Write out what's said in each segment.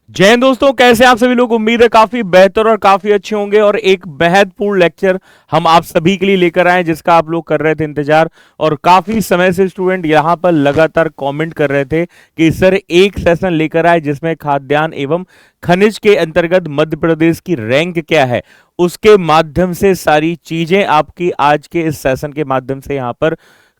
जय हिंद दोस्तों, कैसे आप सभी लोग। उम्मीद है काफी बेहतर और काफी अच्छे होंगे। और एक महत्वपूर्ण लेक्चर हम आप सभी के लिए लेकर आए जिसका आप लोग कर रहे थे इंतजार। और काफी समय से स्टूडेंट यहां पर लगातार कमेंट कर रहे थे कि सर एक सेशन लेकर आए जिसमें खाद्यान्न एवं खनिज के अंतर्गत मध्य प्रदेश की रैंक क्या है, उसके माध्यम से सारी चीजें आपकी आज के इस सेशन के माध्यम से यहां पर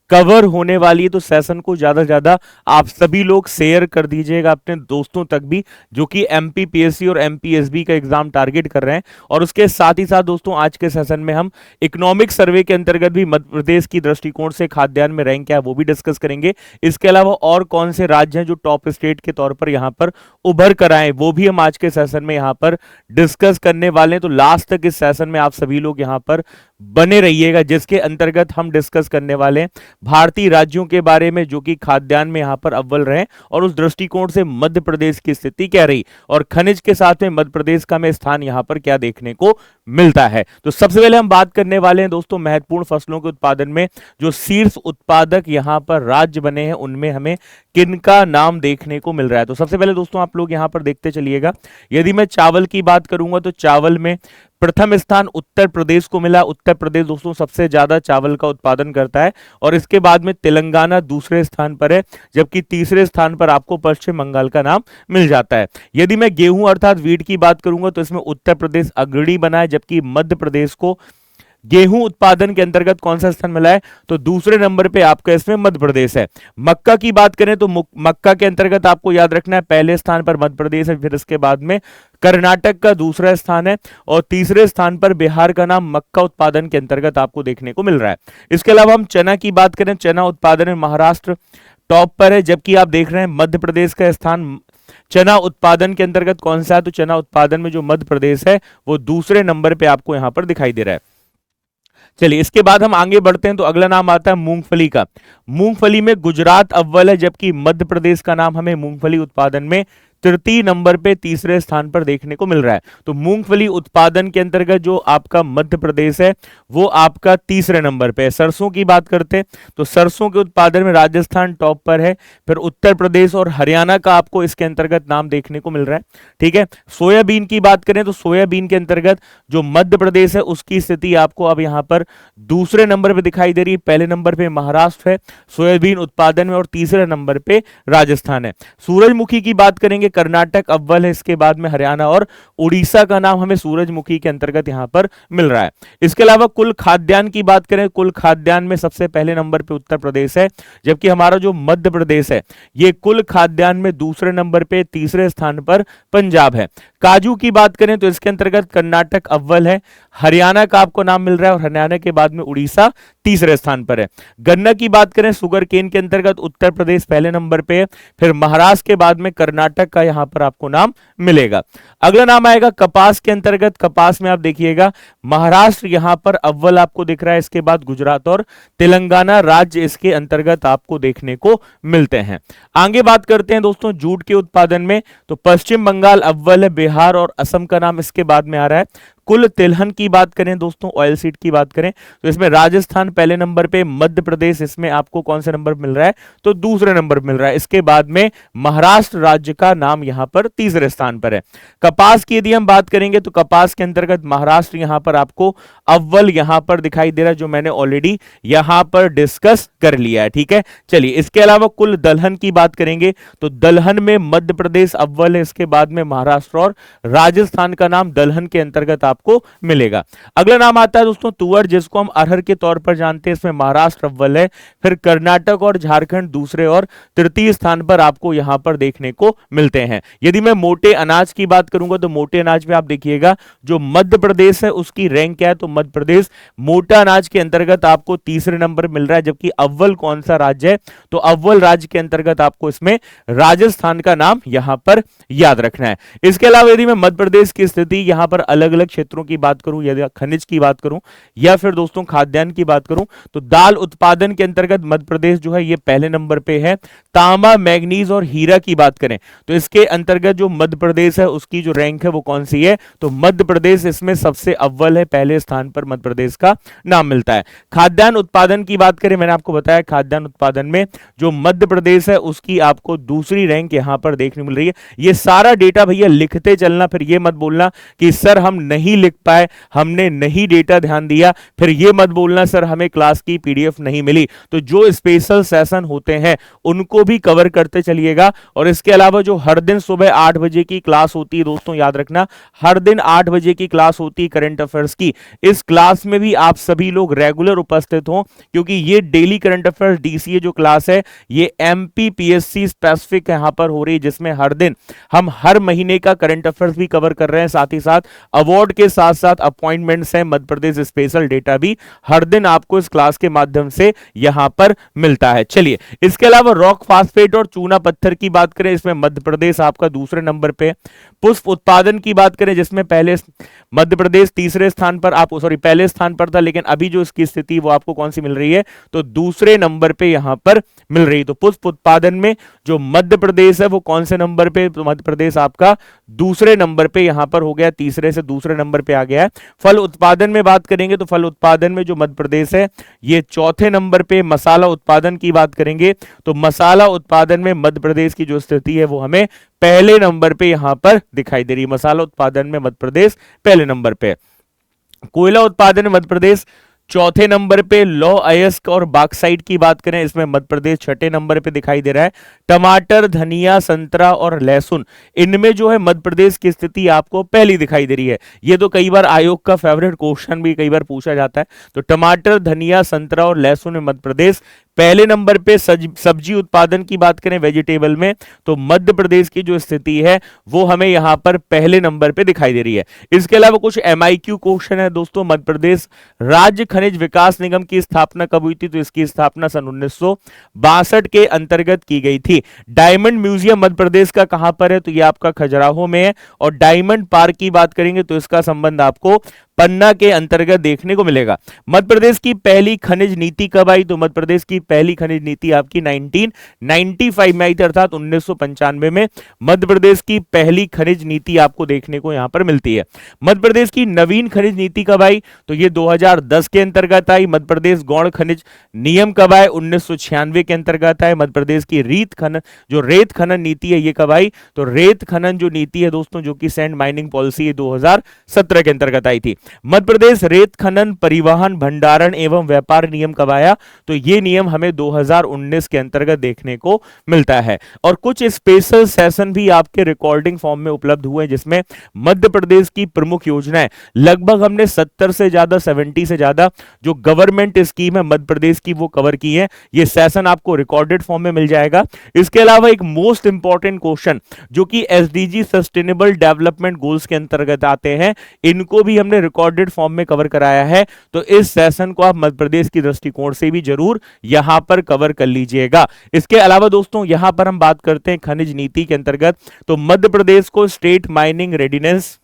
कवर होने वाली है। तो सेशन को ज्यादा से ज्यादा आप सभी लोग शेयर कर दीजिएगा अपने दोस्तों तक भी, जो कि एमपीपीएससी और एमपीएसबी का एग्जाम टारगेट कर रहे हैं। और उसके साथ ही साथ दोस्तों आज के सेशन में हम इकोनॉमिक सर्वे के अंतर्गत भी मध्य प्रदेश की दृष्टिकोण से खाद्यान्न में रैंक क्या है वो भी डिस्कस करेंगे। इसके अलावा और कौन से राज्य हैं जो टॉप स्टेट के तौर पर यहाँ पर उभर कर आए, वो भी हम आज के सेशन में यहाँ पर डिस्कस करने वाले हैं। तो लास्ट तक इस सेशन में आप सभी लोग यहाँ पर बने रहिएगा, जिसके अंतर्गत हम डिस्कस करने वाले हैं भारतीय राज्यों के बारे में जो कि खाद्यान्न में यहां पर अव्वल रहे और उस दृष्टिकोण से मध्य प्रदेश की स्थिति क्या रही, और खनिज के साथ में मध्य प्रदेश का में स्थान यहां पर क्या देखने को मिलता है। तो सबसे पहले हम बात करने वाले हैं दोस्तों महत्वपूर्ण फसलों के उत्पादन में जो शीर्ष उत्पादक यहां पर राज्य बने हैं उनमें हमें किनका नाम देखने को मिल रहा है। तो सबसे पहले दोस्तों आप लोग यहां पर देखते चलिएगा। यदि मैं चावल की बात करूंगा तो चावल में प्रथम स्थान उत्तर प्रदेश को मिला। उत्तर प्रदेश दोस्तों सबसे ज्यादा चावल का उत्पादन करता है। और इसके बाद में तेलंगाना दूसरे स्थान पर है, जबकि तीसरे स्थान पर आपको पश्चिम बंगाल का नाम मिल जाता है। यदि मैं गेहूं अर्थात वीट की बात करूंगा तो इसमें उत्तर प्रदेश अग्रणी बना है, जबकि मध्य प्रदेश को गेहूं उत्पादन के अंतर्गत कौन सा स्थान मिला है, तो दूसरे नंबर पे आपका इसमें मध्य प्रदेश है। मक्का की बात करें तो मक्का के अंतर्गत आपको याद रखना है पहले स्थान पर मध्य प्रदेश है, फिर इसके बाद में कर्नाटक का दूसरा स्थान है और तीसरे स्थान पर बिहार का नाम मक्का उत्पादन के अंतर्गत आपको देखने को मिल रहा है। इसके अलावा हम चना की बात करें, चना उत्पादन में महाराष्ट्र टॉप पर है, जबकि आप देख रहे हैं मध्य प्रदेश का स्थान चना उत्पादन के अंतर्गत कौन सा है, तो चना उत्पादन में जो मध्य प्रदेश है वो दूसरे नंबर पे आपको यहां पर दिखाई दे रहा है। चलिए इसके बाद हम आगे बढ़ते हैं तो अगला नाम आता है मूंगफली का। मूंगफली में गुजरात अव्वल है, जबकि मध्य प्रदेश का नाम हमें मूंगफली उत्पादन में तृतीय नंबर पे तीसरे स्थान पर देखने को मिल रहा है। तो मूंगफली उत्पादन के अंतर्गत जो आपका मध्य प्रदेश है वो आपका तीसरे नंबर पे है। सरसों की बात करते हैं तो सरसों के उत्पादन में राजस्थान टॉप पर है, फिर उत्तर प्रदेश और हरियाणा का आपको इसके अंतर्गत नाम देखने को मिल रहा है। ठीक है, सोयाबीन की बात करें तो सोयाबीन के अंतर्गत जो मध्य प्रदेश है उसकी स्थिति आपको अब यहाँ पर दूसरे नंबर पर दिखाई दे रही है। पहले नंबर पे महाराष्ट्र है सोयाबीन उत्पादन में और तीसरे नंबर पे राजस्थान है। सूरजमुखी की बात करेंगे कर्नाटक अव्वल है, इसके बाद में हरियाणा और उड़ीसा का नाम हमें सूरजमुखी के अंतर्गत यहां पर मिल रहा है। इसके अलावा कुल खाद्यान्न की बात करें, कुल खाद्यान्न में सबसे पहले नंबर पे उत्तर प्रदेश है, जबकि हमारा जो मध्य प्रदेश है ये कुल खाद्यान्न में दूसरे नंबर पे, तीसरे स्थान पर पंजाब है। काजू की बात करें तो इसके अंतर्गत कर्नाटक अव्वल है, हरियाणा का आपको नाम मिल रहा है और हरियाणा के बाद में उड़ीसा तीसरे स्थान पर है। गन्ना की बात करें सुगर केन के अंतर्गत उत्तर प्रदेश पहले नंबर पे है, फिर महाराष्ट्र के बाद में कर्नाटक का यहां पर आपको नाम मिलेगा। अगला नाम आएगा कपास के अंतर्गत। कपास में आप देखिएगा महाराष्ट्र यहां पर अव्वल आपको दिख रहा है, इसके बाद गुजरात और तेलंगाना राज्य इसके अंतर्गत आपको देखने को मिलते हैं। आगे बात करते हैं दोस्तों जूट के उत्पादन में, तो पश्चिम बंगाल अव्वल है, बिहार और असम का नाम इसके बाद में आ रहा है। कुल तिलहन की बात करें दोस्तों, ऑयल सीड की बात करें तो इसमें राजस्थान पहले नंबर पे, मध्य प्रदेश इसमें आपको कौन सा नंबर मिल रहा है, तो दूसरे नंबर मिल रहा है। इसके बाद में महाराष्ट्र राज्य का नाम यहां पर तीसरे स्थान पर है। कपास की यदि हम बात करेंगे तो कपास के अंतर्गत महाराष्ट्र यहां पर आपको अव्वल यहां पर दिखाई दे रहा है, जो मैंने ऑलरेडी यहां पर डिस्कस कर लिया है। ठीक है, चलिए इसके अलावा कुल दलहन की बात करेंगे तो दलहन में मध्य प्रदेश अव्वल है, इसके बाद में महाराष्ट्र और राजस्थान का नाम दलहन के अंतर्गत आपको मिलेगा। अगला नाम आता है दोस्तों तुअर, जिसको हम अरहर के तौर पर जानते हैं, इसमें महाराष्ट्र अव्वल है, फिर कर्नाटक और झारखंड दूसरे और तृतीय स्थान पर आपको यहां पर देखने को मिलते हैं। यदि मैं मोटे अनाज की बात करूंगा तो मोटे अनाज में आप देखिएगा जो मध्य प्रदेश है उसकी रैंक क्या है, तो मध्य प्रदेश मोटा अनाज के अंतर्गत आपको तीसरे नंबर मिल रहा है, जबकि अव्वल कौन सा राज्य है, तो अव्वल राज्य के अंतर्गत आपको इसमें राजस्थान का नाम यहां पर याद रखना है। इसके अलावा यदि मैं मध्य प्रदेश की स्थिति यहां पर अलग अलग क्षेत्रों की बात करूं या खनिज की बात करूं या फिर दोस्तों खाद्यान्न की बात करूं तो दाल उत्पादन के अंतर्गत मध्य प्रदेश जो है ये पहले नंबर पे है। तांबा, मैग्नीज और हीरा की बात करें तो इसके अंतर्गत जो मध्य प्रदेश है उसकी जो रैंक है वो कौन सी है, तो मध्य प्रदेश इसमें सबसे अव्वल है, पहले स्थान पर मध्य प्रदेश का नाम मिलता है। खाद्यान्न उत्पादन की बात करें, मैंने आपको बताया खाद्यान्न उत्पादन में जो मध्य प्रदेश है उसकी आपको दूसरी रैंक यहां पर देखने मिल रही है। ये सारा डेटा भैया लिखते चलना, फिर ये मत बोलना कि सर हम नहीं लिख पाए, हमने नहीं डेटा ध्यान दिया, फिर ये मत बोलना सर हमें क्लास की पीडीएफ नहीं मिली। तो जो स्पेशल सेशन होते हैं उनको भी कवर करते चलिएगा। और इसके अलावा जो हर दिन सुबह 8 बजे की क्लास होती है दोस्तों, याद रखना हर दिन 8 बजे की क्लास होती है करंट अफेयर्स की। इस क्लास में भी आप सभी लोग रेगुलर उपस्थित हो, क्योंकि ये डेली करंट अफेयर्स डीसीए जो क्लास है ये एमपीपीएससी स्पेसिफिक यहां पर हो रही है, जिसमें हर दिन हम हर महीने का करंट अफेयर्स भी कवर कर रहे हैं, साथ ही साथ अवार्ड के साथ साथ अपॉइंटमेंट्स हैं, मध्य प्रदेश स्पेशल डेटा भी हर दिन आपको इस क्लास के माध्यम से यहां पर मिलता है। चलिए, इसके अलावा रॉक फास्फेट और चूना पत्थर की बात करें, इसमें मध्य प्रदेश आपका दूसरे नंबर पे। पुष्प उत्पादन की बात करें जिसमें पहले मध्य प्रदेश तीसरे स्थान पर, आप सॉरी पहले स्थान पर था, लेकिन अभी जो इसकी स्थिति वो आपको कौन सी मिल रही है, तो दूसरे नंबर पे यहां पर मिल रही है। तो पुष्प उत्पादन में जो मध्य प्रदेश है वो कौन से नंबर पे, तो मध्य प्रदेश आपका दूसरे नंबर पे यहां पर हो गया, तीसरे से दूसरे नंबर पे आ गया है। फल उत्पादन में बात करेंगे तो फल उत्पादन में जो मध्य प्रदेश है ये चौथे नंबर पे। मसाला उत्पादन की बात करेंगे तो मसाला उत्पादन में मध्य प्रदेश की जो स्थिति है वो हमें पहले नंबर पे यहां पर दिखाई दे रही है। मसाला उत्पादन में मध्य प्रदेश पहले नंबर पे। कोयला उत्पादन में मध्य प्रदेश चौथे नंबर पे। लौह अयस्क और बॉक्साइट की बात करें इसमें मध्य प्रदेश छठे नंबर पे दिखाई दे रहा है। टमाटर, धनिया, संतरा और लहसुन, इनमें जो है मध्य प्रदेश की स्थिति आपको पहली दिखाई दे रही है। ये तो कई बार आयोग का फेवरेट क्वेश्चन भी कई बार पूछा जाता है। तो टमाटर, धनिया, संतरा और लहसुन में मध्य प्रदेश पहले नंबर पे। सब्जी उत्पादन की बात करें वेजिटेबल में तो मध्य प्रदेश की जो स्थिति है वो हमें यहां पर पहले नंबर पे दिखाई दे रही है। इसके अलावा कुछ एमआईक्यू क्वेश्चन है दोस्तों। मध्य प्रदेश राज्य खनिज विकास निगम की स्थापना कब हुई थी, तो इसकी स्थापना सन 1962 के अंतर्गत की गई थी। डायमंड म्यूजियम मध्य प्रदेश का कहां पर है, तो ये आपका खजुराहो में है। और डायमंड पार्क की बात करेंगे तो इसका संबंध आपको पन्ना के अंतर्गत देखने को मिलेगा। मध्य प्रदेश की पहली खनिज नीति कब आई, तो मध्य प्रदेश की पहली खनिज नीति आपकी 1995 में आई थी, अर्थात 1995 में मध्य प्रदेश की पहली खनिज नीति आपको देखने को यहां पर मिलती है। मध्य प्रदेश की नवीन खनिज नीति कब आई, तो ये 2010 के अंतर्गत आई। मध्य प्रदेश गौण खनिज नियम कब आए, 1996 के अंतर्गत आए। मध्य प्रदेश की रेत खनन नीति है ये कब आई, तो रेत खनन जो नीति है दोस्तों जो कि सैंड माइनिंग पॉलिसी है 2017 के अंतर्गत आई थी। मध्य प्रदेश रेत खनन, परिवहन, भंडारण एवं व्यापार नियम कब आया, तो यह नियम हमें 2019 के अंतर्गत देखने को मिलता है। और कुछ स्पेशल सेशन भी आपके रिकॉर्डिंग फॉर्म में उपलब्ध हुए जिसमें मध्य प्रदेश की प्रमुख योजनाएं लगभग हमने 70 से ज्यादा 70 से ज्यादा जो गवर्नमेंट स्कीम है मध्य प्रदेश की वो कवर की है। ये सेशन आपको रिकॉर्डेड फॉर्म में मिल जाएगा। इसके अलावा एक मोस्ट इंपॉर्टेंट क्वेश्चन जो कि एसडीजी सस्टेनेबल डेवलपमेंट गोल्स के अंतर्गत आते हैं, इनको भी हमने रिकॉर्डेड फॉर्म में कवर कराया है। तो इस सेशन को आप मध्य प्रदेश की दृष्टिकोण से भी जरूर यहां पर कवर कर लीजिएगा। इसके अलावा दोस्तों यहां पर हम बात करते हैं खनिज नीति के अंतर्गत, तो मध्य प्रदेश को स्टेट माइनिंग रेडिनेस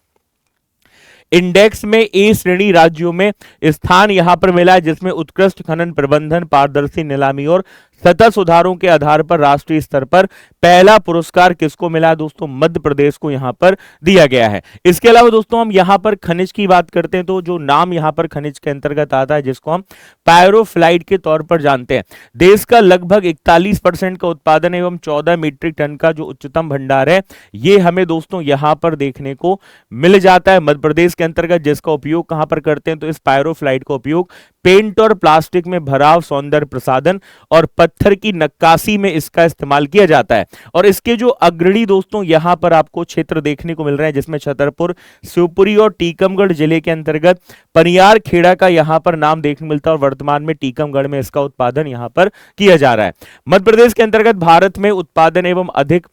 इंडेक्स में ए श्रेणी राज्यों में स्थान यहां पर मिला है, जिसमें उत्कृष्ट खनन प्रबंधन, पारदर्शी नीलामी और सतत सुधारों के आधार पर राष्ट्रीय स्तर पर पहला पुरस्कार किसको मिला दोस्तों, मध्य प्रदेश को यहां पर दिया गया है। इसके अलावा दोस्तों हम यहां पर खनिज की बात करते हैं तो जो नाम यहां पर खनिज के अंतर्गत आता है जिसको हम पायरोफ्लाइट के तौर पर जानते हैं, देश का लगभग 41% का उत्पादन एवं 14 मीट्रिक टन का जो उच्चतम भंडार है ये हमें दोस्तों यहां पर देखने को मिल जाता है मध्य प्रदेश के अंतर्गत। जिसका उपयोग कहां पर करते हैं, तो इस पायरोफ्लाइट का उपयोग पेंट और प्लास्टिक में भराव, सौंदर्य प्रसाधन और पत्थर की नक्काशी में इसका इस्तेमाल किया जाता है। और इसके जो अग्रणी दोस्तों यहां पर आपको क्षेत्र देखने को मिल रहे हैं जिसमें छतरपुर, शिवपुरी और टीकमगढ़ जिले के अंतर्गत पनियार खेड़ा का यहां पर नाम देखने मिलता है और वर्तमान में टीकमगढ़ में इसका उत्पादन यहां पर किया जा रहा है। मध्य प्रदेश के अंतर्गत भारत में उत्पादन एवं अधिक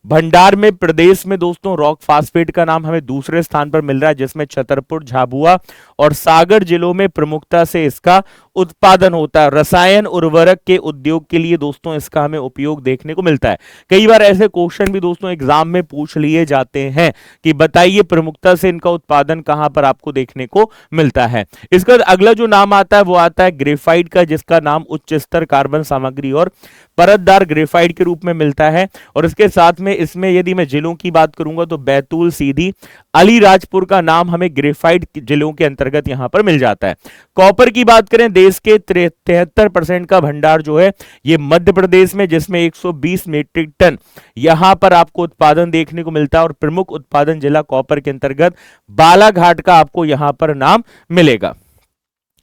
भंडार में प्रदेश में दोस्तों रॉक फास्फेट का नाम हमें दूसरे स्थान पर मिल रहा है, जिसमें छतरपुर, झाबुआ और सागर जिलों में प्रमुखता से इसका उत्पादन होता है। रसायन उर्वरक के उद्योग के लिए दोस्तों इसका हमें उपयोग देखने को मिलता है। कई बार ऐसे क्वेश्चन भी दोस्तों एग्जाम में पूछ लिए जाते हैं कि बताइए प्रमुखता से इनका उत्पादन कहां पर आपको देखने को मिलता है। इसका अगला जो नाम आता है वो आता है ग्रेफाइट का, जिसका नाम उच्च स्तर कार्बन सामग्री और परतदार ग्रेफाइट के रूप में मिलता है। और इसके साथ में इसमें यदि मैं जिलों की बात करूंगा तो बैतूल, सीधी, अलीराजपुर का नाम हमें ग्रेफाइट जिलों के अंतर्गत यहां पर मिल जाता है। कॉपर की बात करें, देश के 73% का भंडार जो है ये मध्य प्रदेश में, जिसमें 120 मीट्रिक टन यहां पर आपको उत्पादन देखने को मिलता है। और प्रमुख उत्पादन जिला कॉपर के अंतर्गत बालाघाट का आपको यहां पर नाम मिलेगा।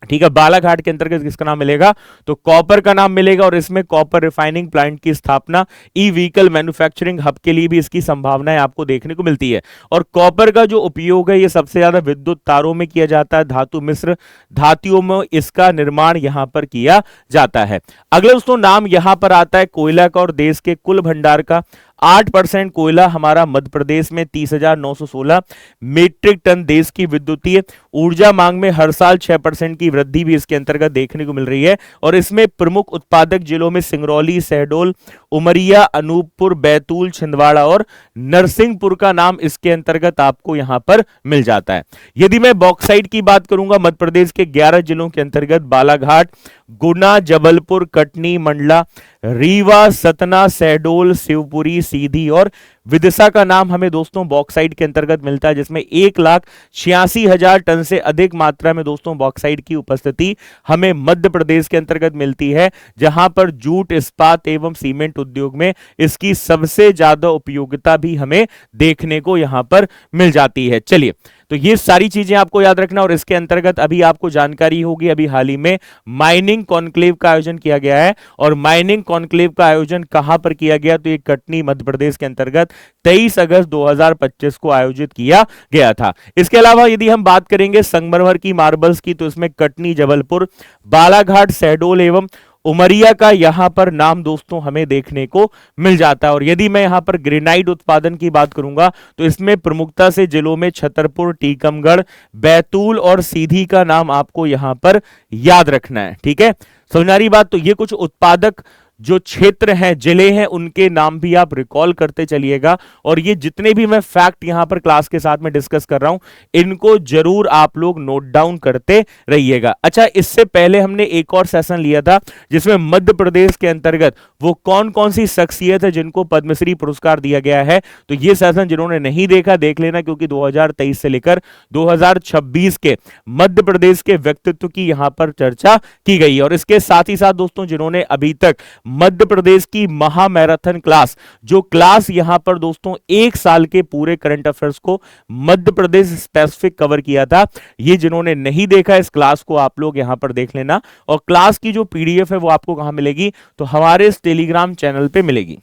ठीक है, बालाघाट के अंतर्गत किसका नाम मिलेगा, तो कॉपर का नाम मिलेगा। और इसमें कॉपर रिफाइनिंग प्लांट की स्थापना, ई व्हीकल मैन्युफैक्चरिंग हब के लिए भी इसकी संभावनाएं आपको देखने को मिलती है। और कॉपर का जो उपयोग है ये सबसे ज्यादा विद्युत तारों में किया जाता है, धातु मिश्र धातुओं में इसका निर्माण यहां पर किया जाता है। अगला दोस्तों नाम यहां पर आता है कोयला का, और देश के कुल भंडार का 8% कोयला हमारा मध्य प्रदेश में 30,916 मीट्रिक टन देश की विद्युतीय ऊर्जा मांग में हर साल 6% की वृद्धि भी इसके अंतर्गत देखने को मिल रही है। और इसमें प्रमुख उत्पादक जिलों में सिंगरौली, शहडोल, उमरिया, अनूपपुर, बैतूल, छिंदवाड़ा और नरसिंहपुर का नाम इसके अंतर्गत आपको यहां पर मिल जाता है। यदि मैं बॉक्साइट की बात करूंगा, मध्य प्रदेश के 11 जिलों के अंतर्गत बालाघाट, गुना, जबलपुर, कटनी, मंडला, रीवा, सतना, शहडोल, शिवपुरी, सीधी और विदिशा का नाम हमें दोस्तों बॉक्साइट के अंतर्गत मिलता है, जिसमें 1,86,000 टन से अधिक मात्रा में दोस्तों बॉक्साइट की उपस्थिति हमें मध्य प्रदेश के अंतर्गत मिलती है, जहां पर जूट, इस्पात एवं सीमेंट उद्योग में इसकी सबसे ज्यादा उपयोगिता भी हमें देखने को यहां पर मिल जाती है। चलिए, तो ये सारी चीजें आपको याद रखना। और इसके अंतर्गत अभी आपको जानकारी होगी, अभी हाल ही में माइनिंग कॉन्क्लेव का आयोजन किया गया है। और माइनिंग कॉन्क्लेव का आयोजन कहां पर किया गया, तो ये कटनी मध्य प्रदेश के अंतर्गत 23 अगस्त 2025 को आयोजित किया गया था। इसके अलावा यदि हम बात करेंगे संगमरमर की मार्बल्स की, तो इसमें कटनी, जबलपुर, बालाघाट, शहडोल एवं उमरिया का यहां पर नाम दोस्तों हमें देखने को मिल जाता है। और यदि मैं यहां पर ग्रेनाइट उत्पादन की बात करूंगा तो इसमें प्रमुखता से जिलों में छतरपुर, टीकमगढ़, बैतूल और सीधी का नाम आपको यहां पर याद रखना है। ठीक है, समझ बात। तो ये कुछ उत्पादक जो क्षेत्र हैं, जिले हैं, उनके नाम भी आप रिकॉल करते चलिएगा। और ये जितने भी मैं फैक्ट यहां पर क्लास के साथ में डिस्कस कर रहा हूं, इनको जरूर आप लोग नोट डाउन करते रहिएगा। अच्छा, इससे पहले हमने एक और सेशन लिया था जिसमें मध्य प्रदेश के अंतर्गत वो कौन कौन सी शख्सियत है जिनको पद्मश्री पुरस्कार दिया गया है। तो ये सेशन जिन्होंने नहीं देखा देख लेना, क्योंकि 2023 से लेकर 2026 के मध्य प्रदेश के व्यक्तित्व की यहां पर चर्चा की गई है। और इसके साथ ही साथ दोस्तों जिन्होंने अभी तक मध्य प्रदेश की महा मैराथन क्लास, जो क्लास यहां पर दोस्तों 1 साल के पूरे करंट अफेयर्स को मध्य प्रदेश स्पेसिफिक कवर किया था, ये जिन्होंने नहीं देखा इस क्लास को आप लोग यहां पर देख लेना। और क्लास की जो पीडीएफ है वो आपको कहां मिलेगी, तो हमारे इस टेलीग्राम चैनल पे मिलेगी।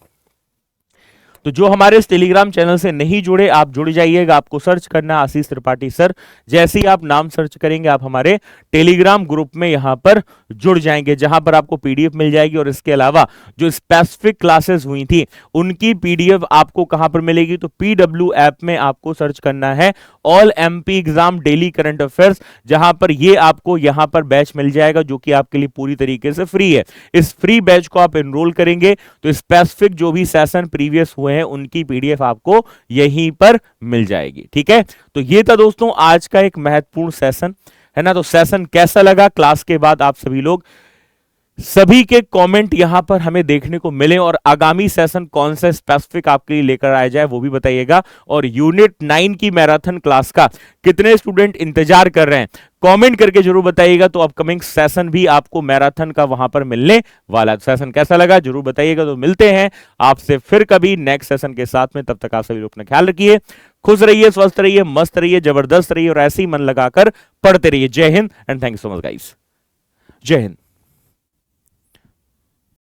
तो जो हमारे इस टेलीग्राम चैनल से नहीं जुड़े, आप जुड़ जाइएगा। आपको सर्च करना है आशीष त्रिपाठी सर, जैसे ही आप नाम सर्च करेंगे आप हमारे टेलीग्राम ग्रुप में यहां पर जुड़ जाएंगे, जहां पर आपको पीडीएफ मिल जाएगी। और इसके अलावा जो स्पेसिफिक क्लासेस हुई थी उनकी पीडीएफ आपको कहां पर मिलेगी, तो पीडब्ल्यू ऐप में आपको सर्च करना है all MP exam daily current affairs, जहां पर ये आपको यहां पर बैच मिल जाएगा जो कि आपके लिए पूरी तरीके से फ्री है। इस फ्री बैच को आप एनरोल करेंगे तो स्पेसिफिक जो भी सेशन प्रीवियस हुए हैं उनकी पीडीएफ आपको यहीं पर मिल जाएगी। ठीक है, तो ये था दोस्तों आज का एक महत्वपूर्ण सेशन, है ना। तो सेशन कैसा लगा, क्लास के बाद आप सभी लोग सभी के कमेंट यहां पर हमें देखने को मिले, और आगामी सेशन कौन सा स्पेसिफिक आपके लिए लेकर आया जाए वो भी बताइएगा। और यूनिट 9 की मैराथन क्लास का कितने स्टूडेंट इंतजार कर रहे हैं कमेंट करके जरूर बताइएगा। तो अपकमिंग सेशन भी आपको मैराथन का वहां पर मिलने वाला है। सेशन कैसा लगा जरूर बताइएगा। तो मिलते हैं आपसे फिर कभी नेक्स्ट सेशन के साथ में, तब तक आप सभी लोग अपना ख्याल रखिए, खुश रहिए, स्वस्थ रहिए, मस्त रहिए, जबरदस्त रहिए और ऐसे ही मन लगाकर पढ़ते रहिए। जय Hind and thank you so much guys. जय हिंद।